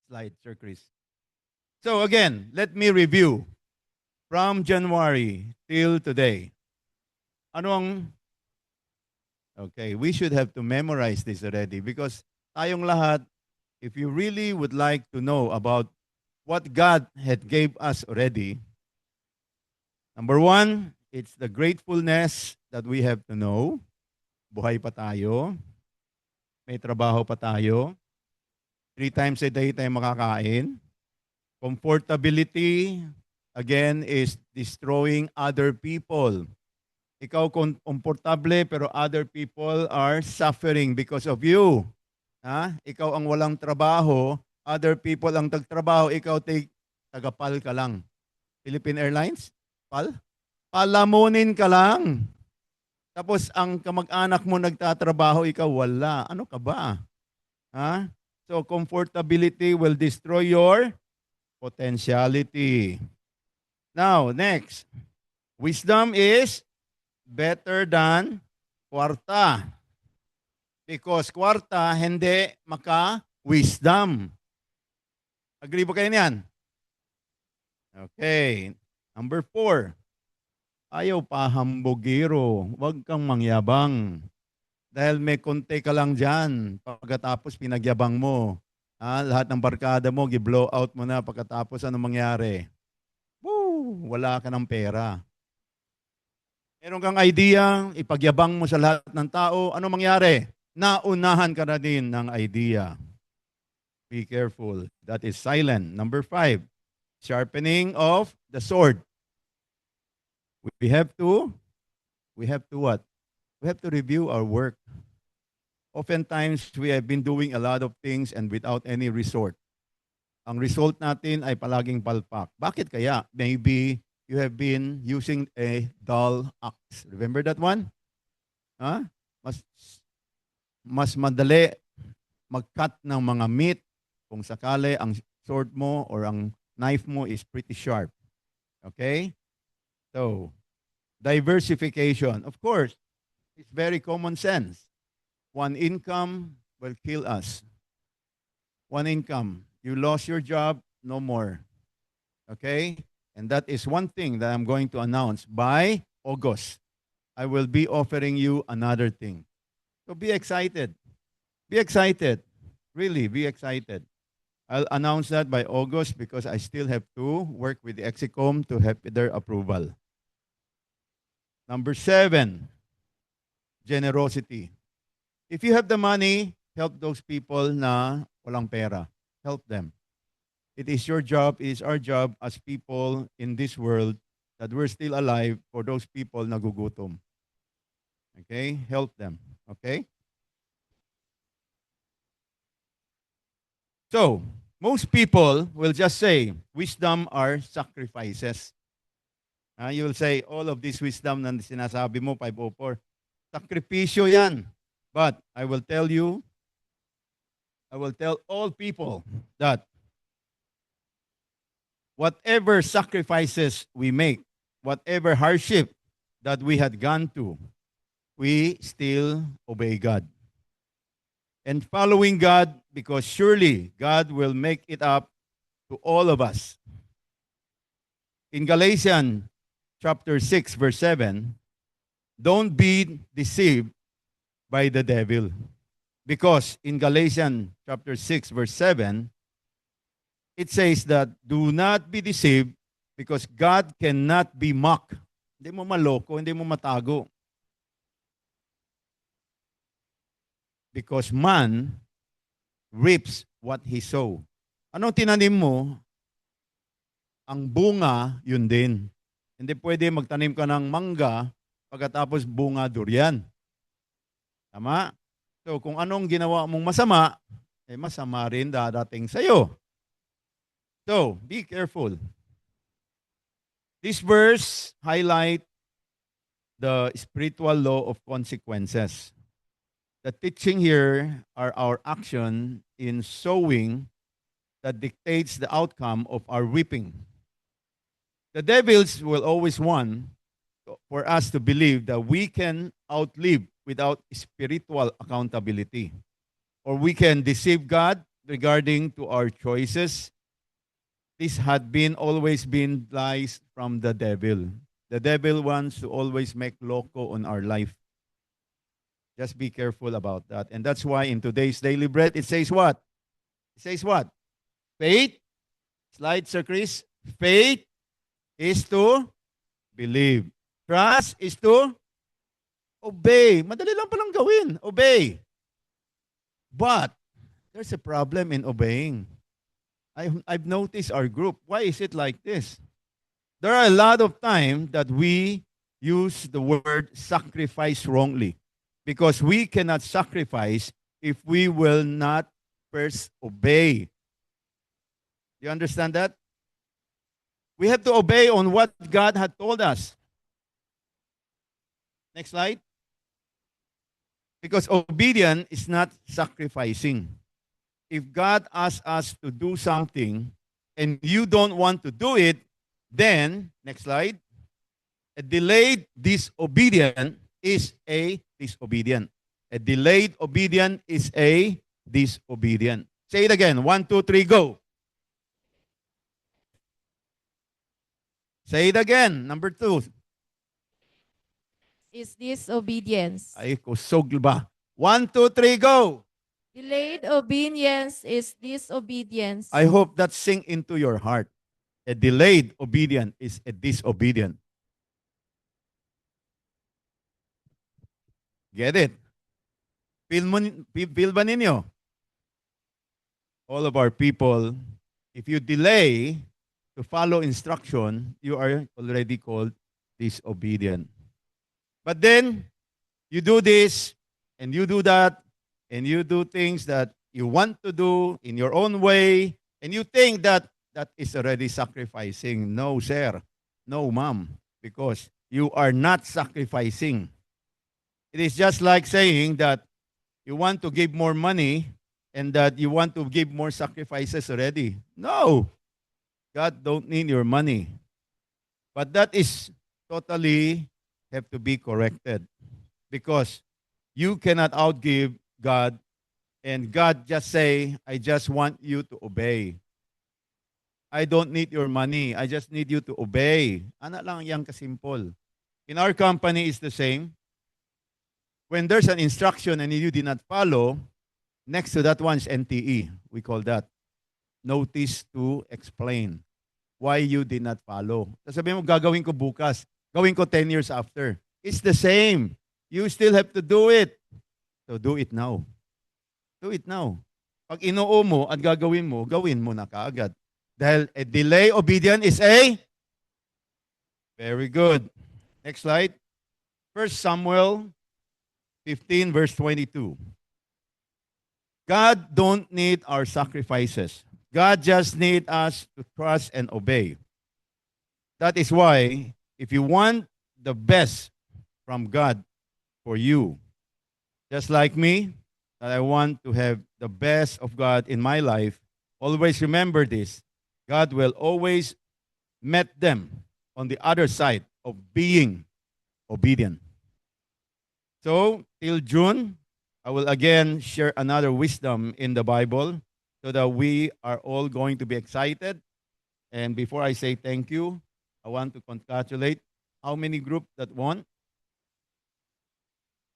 slide, Sir Chris. So again, let me review from January till today. Ano ang, okay, we should have to memorize this already because tayong lahat, if you really would like to know about what God had gave us already, number one, it's the gratefulness that we have to know. Buhay pa tayo. May trabaho pa tayo. 3 times a day tayo makakain. Comfortability, again, is destroying other people. Ikaw komportable pero other people are suffering because of you. Ha? Ikaw ang walang trabaho, other people ang tagtrabaho, ikaw tagapal ka lang. Philippine Airlines? Pal? Palamunin ka lang. Tapos ang kamag-anak mo nagtatrabaho, ikaw wala. Ano ka ba? Ha? So comfortability will destroy your potentiality. Now, next. Wisdom is better than kwarta. Because kwarta hindi maka-wisdom. Agree ba kayo niyan? Okay. Number 4. Ayaw pa hambogiro. Huwag kang mangyabang. Dahil may konti ka lang dyan. Pagkatapos pinagyabang mo. Lahat ng barkada mo, gi-blow out mo na. Pagkatapos ano mangyari? Woo! Wala ka ng pera. Meron kang idea, ipagyabang mo sa lahat ng tao. Ano mangyari? Naunahan ka na din ng idea. Be careful. That is silent. Number 5. Sharpening of the sword. We have to what? We have to review our work. Oftentimes, we have been doing a lot of things and without any result. Ang result natin ay palaging palpak. Bakit kaya? Maybe you have been using a dull axe. Remember that one? Huh? Mas madali mag-cut ng mga meat kung sakali ang sword mo or ang knife mo is pretty sharp. Okay? So, diversification. Of course, it's very common sense. One income will kill us. One income. You lost your job, no more. Okay? And that is one thing that I'm going to announce by August. I will be offering you another thing. So be excited. Be excited. Really, be excited. I'll announce that by August because I still have to work with the Exicom to have their approval. Number 7, generosity. If you have the money, help those people na walang pera. Help them. It is your job, it is our job as people in this world that we're still alive for those people na gugutom. Okay? Help them. Okay? So, most people will just say, wisdom are sacrifices. You will say, all of this wisdom na sinasabi mo, 504, sakripisyo yan. But I will tell you, I will tell all people that whatever sacrifices we make, whatever hardship that we had gone to, we still obey God. And following God, because surely God will make it up to all of us. In Galatians chapter 6, verse 7, don't be deceived by the devil. Because in Galatians chapter 6, verse 7, it says that do not be deceived because God cannot be mocked. Hindi mo maloko, hindi mo matago. Because man reaps what he sow. Anong tinanim mo? Ang bunga, yun din. Hindi pwede magtanim ka ng mangga pagkatapos bunga durian. Tama? So kung anong ginawa mong masama, masama rin dadating sa'yo. So, be careful. This verse highlight the spiritual law of consequences. The teaching here are our action in sowing that dictates the outcome of our reaping. The devils will always want for us to believe that we can outlive without spiritual accountability. Or we can deceive God regarding to our choices, this had been always been lies from the devil. The devil wants to always make loco on our life. Just be careful about that. And that's why in today's daily bread, it says what? It says what? Faith. Slide, Sir Chris. Faith is to believe. Trust is to obey. Madali lang palang gawin. Obey. But there's a problem in obeying. I've noticed our group. Why is it like this? There are a lot of times that we use the word sacrifice wrongly because we cannot sacrifice if we will not first obey. You understand that? We have to obey on what God had told us. Next slide. Because obedience is not sacrificing. If God asks us to do something and you don't want to do it, then, next slide, a delayed disobedience is a disobedient. A delayed obedience is a disobedient. Say it again. 1, 2, 3, go. Say it again. Number 2. Is disobedience. Ay, kusog ba? 1, 2, 3, go. Delayed obedience is disobedience. I hope that sink into your heart. A delayed obedience is a disobedient. Get it? Feel ba ninyo? All of our people, if you delay to follow instruction, you are already called disobedient. But then, you do this, and you do that, and you do things that you want to do in your own way, and you think that that is already sacrificing. No, sir. No, ma'am. Because you are not sacrificing. It is just like saying that you want to give more money and that you want to give more sacrifices already. No. God don't need your money. But that is totally have to be corrected because you cannot outgive God and God just say, I just want you to obey. I don't need your money. I just need you to obey. Ana lang yan kasimple. In our company, it's the same. When there's an instruction and you did not follow, next to that one is NTE. We call that. Notice to explain why you did not follow. Sasabihin mo, gagawin ko bukas. Gawin ko 10 years after. It's the same. You still have to do it. So do it now. Do it now. Pag inuo mo at gagawin mo na kaagad. Dahil a delay obedience is a very good. Next slide. 1 Samuel 15 verse 22. God don't need our sacrifices. God just need us to trust and obey. That is why if you want the best from God for you, just like me, that I want to have the best of God in my life, always remember this. God will always meet them on the other side of being obedient. So, till June, I will again share another wisdom in the Bible so that we are all going to be excited. And before I say thank you, I want to congratulate how many groups that won?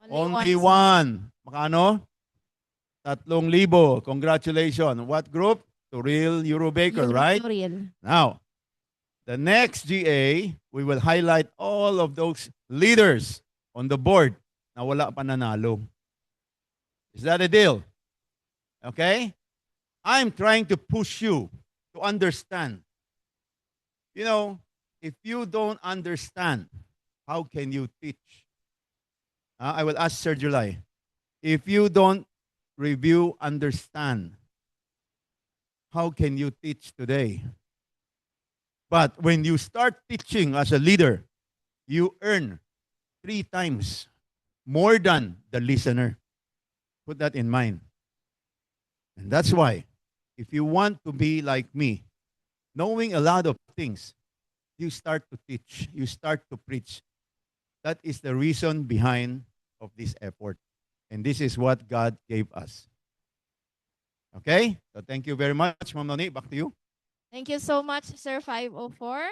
Only one. Makano? 3,000. Congratulations. What group? Turil Eurobaker, right? Turil. Now, the next GA, we will highlight all of those leaders on the board na wala pa nanalo. Is that a deal? Okay? I'm trying to push you to understand. You know, if you don't understand, how can you teach? I will ask Sir July. If you don't review, understand, how can you teach today? But when you start teaching as a leader, you earn 3 times more than the listener. Put that in mind. And that's why, if you want to be like me, knowing a lot of things, you start to teach, you start to preach. That is the reason behind of this effort. And this is what God gave us. Okay? So thank you very much, Ma'am Noni. Back to you. Thank you so much, Sir 504.